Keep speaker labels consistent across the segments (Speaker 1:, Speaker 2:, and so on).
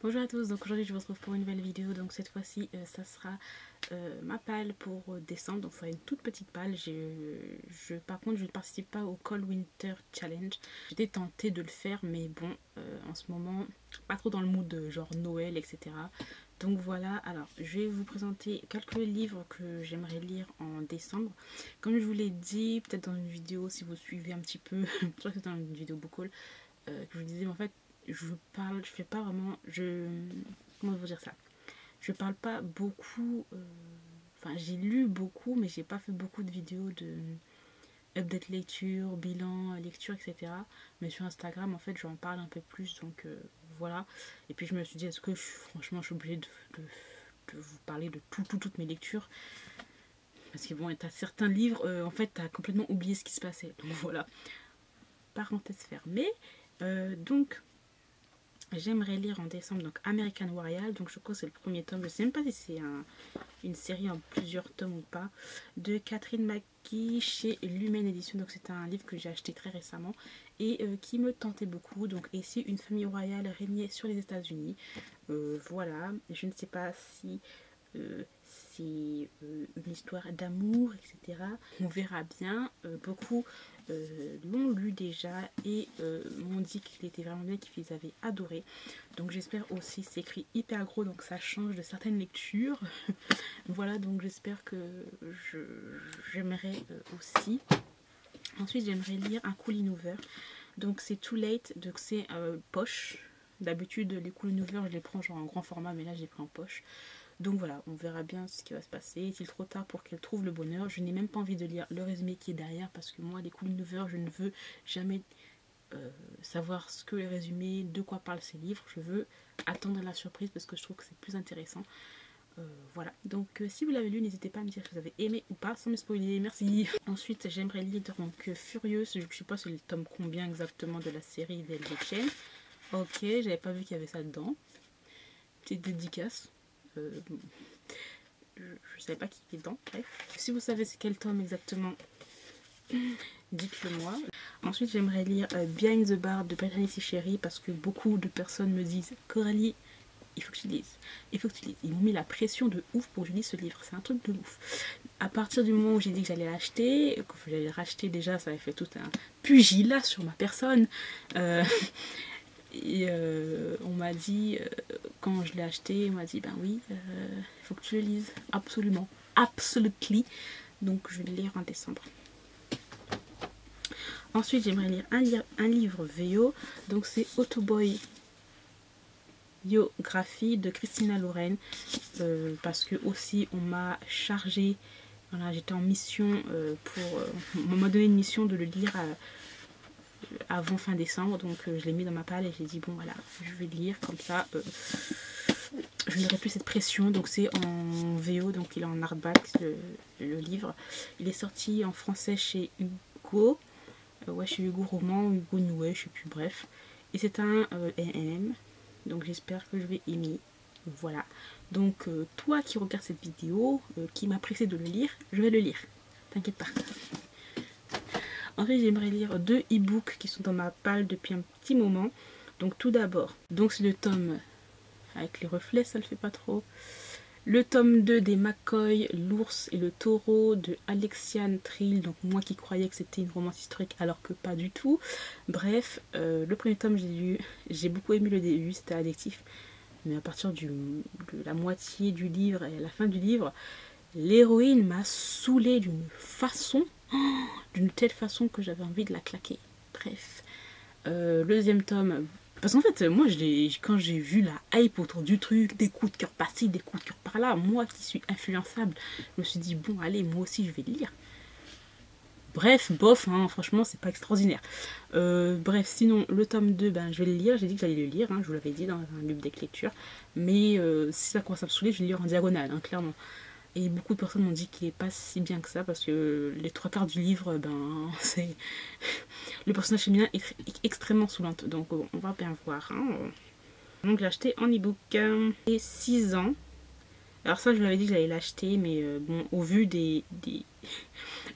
Speaker 1: Bonjour à tous, donc aujourd'hui je vous retrouve pour une nouvelle vidéo. Donc cette fois-ci ça sera ma palle pour décembre, donc ça sera une toute petite palle. Par contre je ne participe pas au Cold Winter Challenge. J'étais tentée de le faire mais bon en ce moment pas trop dans le mood de genre Noël etc. Donc voilà, alors je vais vous présenter quelques livres que j'aimerais lire en décembre. Comme je vous l'ai dit, peut-être dans une vidéo si vous suivez un petit peu, je crois que c'est dans une vidéo beaucoup que je vous disais, mais en fait je fais pas vraiment, comment vous dire ça, je parle pas beaucoup, enfin j'ai lu beaucoup mais j'ai pas fait beaucoup de vidéos de update lecture, bilan, lecture, etc. Mais sur Instagram en fait j'en parle un peu plus, donc voilà. Et puis je me suis dit, est-ce que franchement je suis obligée de vous parler de toutes mes lectures, parce que bon, t'as certains livres, en fait t'as complètement oublié ce qui se passait, donc voilà, parenthèse fermée. Donc j'aimerais lire en décembre donc American Royale, donc je crois que c'est le premier tome, je sais même pas si c'est une série en plusieurs tomes ou pas, de Catherine McGee chez Lumen Édition. Donc c'est un livre que j'ai acheté très récemment et qui me tentait beaucoup. Donc ici une famille royale régnait sur les États-Unis. Voilà, je ne sais pas si c'est une histoire d'amour, etc. On verra bien. Beaucoup l'ont lu déjà et m'ont dit qu'il était vraiment bien, qu'ils avaient adoré. Donc j'espère aussi, c'est écrit hyper gros, donc ça change de certaines lectures. Voilà, donc j'espère que j'aimerais aussi. Ensuite, j'aimerais lire un Colleen Hoover. Donc c'est Too Late, donc c'est poche. D'habitude, les Colleen Hoover, je les prends genre en grand format, mais là, je les prends en poche. Donc voilà, on verra bien ce qui va se passer. Est-il trop tard pour qu'elle trouve le bonheur? Je n'ai même pas envie de lire le résumé qui est derrière, parce que moi, les Colleen Hoover, je ne veux jamais savoir ce que les résumés, de quoi parlent ces livres. Je veux attendre la surprise parce que je trouve que c'est plus intéressant. Voilà, donc si vous l'avez lu, n'hésitez pas à me dire si vous avez aimé ou pas, sans me spoiler, merci. Ensuite, j'aimerais lire donc Furieuse, je ne sais pas c'est le tome combien exactement de la série d'Ellie Chain. Ok, j'avais pas vu qu'il y avait ça dedans. Petite dédicace. Je savais pas qu'il était dedans, bref. Si vous savez c'est quel tome exactement, dites-le moi. Ensuite, j'aimerais lire Behind the Bar de Brittany C. Sherry, parce que beaucoup de personnes me disent Coralie, il faut que tu lises, il faut que tu lises. Ils m'ont mis la pression de ouf pour que je lise ce livre, c'est un truc de ouf. À partir du moment où j'ai dit que j'allais l'acheter, que j'allais le racheter, déjà ça avait fait tout un pugilat sur ma personne. Et on m'a dit, quand je l'ai acheté, on m'a dit ben oui, il faut que tu le lises, absolument, absolutely. Donc je vais le lire en décembre. Ensuite, j'aimerais lire un livre VO, donc c'est Autoboy Biographie de Christina Loren, parce que aussi on m'a chargé, voilà, j'étais en mission on m'a donné une mission de le lire avant fin décembre, donc je l'ai mis dans ma palle et j'ai dit bon voilà, je vais le lire comme ça, je n'aurai plus cette pression. Donc c'est en VO, donc il est en hardback le livre. Il est sorti en français chez Hugo, ouais, chez Hugo Roman, Hugo Nouet, je sais plus, bref. Et c'est un MM, donc j'espère que je vais aimer. Voilà. Donc toi qui regardes cette vidéo, qui m'a pressé de le lire, je vais le lire. T'inquiète pas. Ensuite, j'aimerais lire 2 e-books qui sont dans ma palle depuis un petit moment. Donc tout d'abord, donc c'est le tome avec les reflets, ça le fait pas trop. Le tome 2 des McCoy, L'ours et le taureau de Alexiane Trill. Donc moi qui croyais que c'était une romance historique alors que pas du tout. Bref, le premier tome j'ai lu, j'ai beaucoup aimé le début, c'était addictif. Mais à partir de la moitié du livre et à la fin du livre, l'héroïne m'a saoulée d'une telle façon que j'avais envie de la claquer. Bref, le deuxième tome, parce qu'en fait moi quand j'ai vu la hype autour du truc, des coups de cœur par-ci, des coups de cœur par-là, moi qui suis influençable, je me suis dit bon allez, moi aussi je vais le lire. Bref, bof, hein, franchement c'est pas extraordinaire. Bref, sinon le tome 2, ben, je vais le lire, j'ai dit que j'allais le lire, hein, je vous l'avais dit dans un livre de lecture, mais si ça commence à me saouler, je vais le lire en diagonale, hein, clairement. Et beaucoup de personnes m'ont dit qu'il n'est pas si bien que ça, parce que les 3 quarts du livre, ben, c'est le personnage féminin est extrêmement saoulante. Donc on va bien voir. Hein. Donc je l'ai acheté en e-book. Et 6 ans. Alors ça je vous l'avais dit que j'allais l'acheter, mais bon, au vu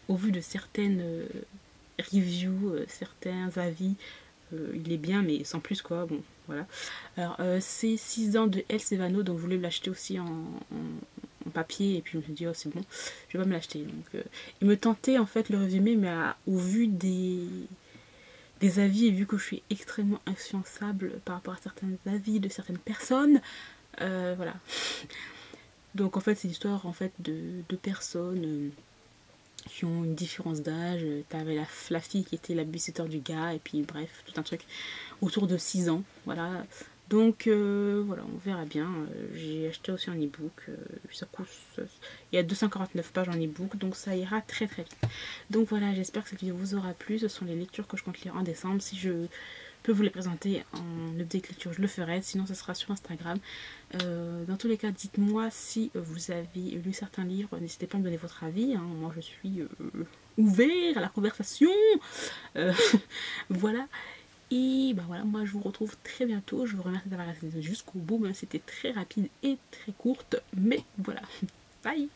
Speaker 1: au vu de certaines reviews, certains avis, il est bien, mais sans plus quoi. Bon, voilà. Alors c'est 6 ans de El Sevano, donc je voulais l'acheter aussi en papier, et puis je me suis dit oh c'est bon, je vais pas me l'acheter. Donc il me tentait en fait le résumé, mais au vu des avis, et vu que je suis extrêmement influençable par rapport à certains avis de certaines personnes, voilà. Donc en fait c'est l'histoire en fait de deux personnes qui ont une différence d'âge. T'avais la fille qui était la babysitter du gars, et puis bref, tout un truc autour de 6 ans, voilà. Donc voilà, on verra bien. J'ai acheté aussi en e-book, ça coûte, il y a 249 pages en e-book, donc ça ira très très vite. Donc voilà, j'espère que cette vidéo vous aura plu. Ce sont les lectures que je compte lire en décembre. Si je peux vous les présenter en update lecture, je le ferai, sinon ce sera sur Instagram. Dans tous les cas, dites-moi si vous avez lu certains livres, n'hésitez pas à me donner votre avis, hein. Moi je suis ouvert à la conversation. Voilà. Et bah voilà, moi je vous retrouve très bientôt. Je vous remercie d'avoir resté jusqu'au bout, même si c'était très rapide et très courte, mais voilà. Bye.